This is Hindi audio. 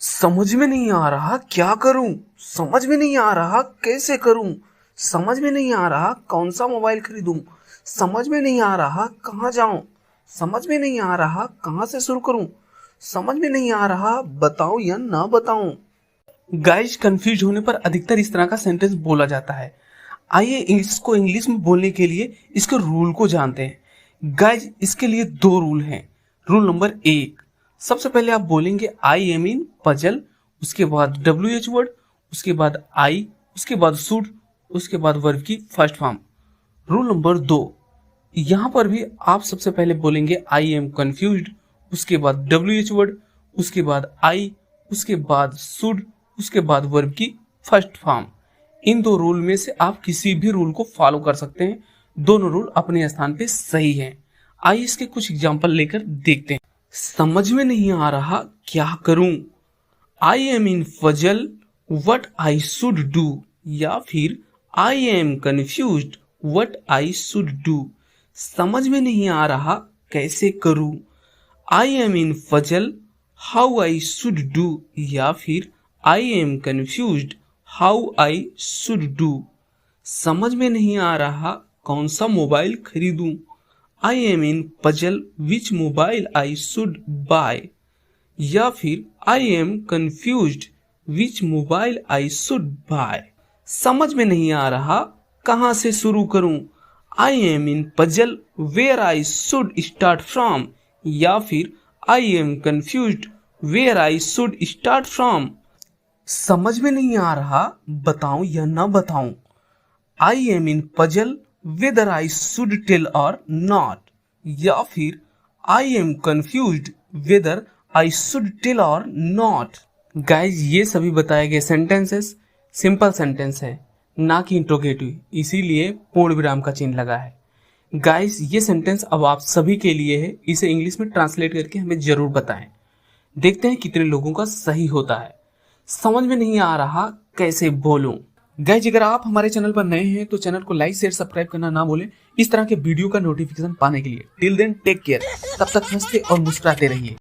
समझ में नहीं आ रहा क्या करूं, समझ में नहीं आ रहा कैसे करूं, समझ में नहीं आ रहा कौन सा मोबाइल खरीदूं, समझ में नहीं आ रहा कहाँ जाऊं, समझ में नहीं आ रहा कहाँ से शुरू करूं, समझ में नहीं आ रहा बताऊं या ना बताऊं। गाइस, कंफ्यूज होने पर अधिकतर इस तरह का सेंटेंस बोला जाता है। आइए इसको इंग्लिश में बोलने के लिए इसके रूल को जानते हैं। गाइस, इसके लिए दो रूल हैं। रूल नंबर 1, सबसे पहले आप बोलेंगे आई एम इन पजल, उसके बाद WH वर्ड, उसके बाद आई, उसके बाद शुड, उसके बाद वर्ब की फर्स्ट फॉर्म। रूल नंबर 2, यहां पर भी आप सबसे पहले बोलेंगे आई एम कंफ्यूज्ड, उसके बाद WH वर्ड, उसके बाद आई, उसके बाद शुड, उसके बाद वर्ब की फर्स्ट फॉर्म। इन दो रूल में से आप किसी भी रूल को फॉलो कर सकते हैं। दोनों रूल अपने स्थान पे सही हैं। आइए इसके कुछ एग्जांपल लेकर देखते हैं। समझ में नहीं आ रहा क्या करूं, I am in puzzle what I should do, या फिर I am confused what I should do. समझ में नहीं आ रहा कैसे करूं, I am in puzzle how I should do, या फिर I am confused how I should do. समझ में नहीं आ रहा कौन सा मोबाइल खरीदूं, I am in puzzle which mobile I should buy, या फिर I am confused which mobile I should buy. समझ में नहीं आ रहा कहां से शुरू करूं, I am in puzzle where I should start from, या फिर I am confused where I should start from. समझ में नहीं आ रहा बताऊं या ना बताऊं, I am in puzzle whether I should tell और नॉट, या फिर I am confused whether I should tell और नॉट। गाइज, ये सभी बताए गए सेंटेंसेस सिंपल सेंटेंस है, ना कि इंट्रोगेटिव, इसीलिए पूर्ण विराम का चिन्ह लगा है। गाइज, ये सेंटेंस अब आप सभी के लिए है। इसे इंग्लिश में ट्रांसलेट करके हमें जरूर बताएं। देखते हैं कितने लोगों का सही होता है। समझ में नहीं आ रहा कैसे बोलूं। गाइज, अगर आप हमारे चैनल पर नए हैं तो चैनल को लाइक शेयर सब्सक्राइब करना ना भूलें इस तरह के वीडियो का नोटिफिकेशन पाने के लिए। टिल देन टेक केयर, तब तक हंसते और मुस्कुराते रहिए।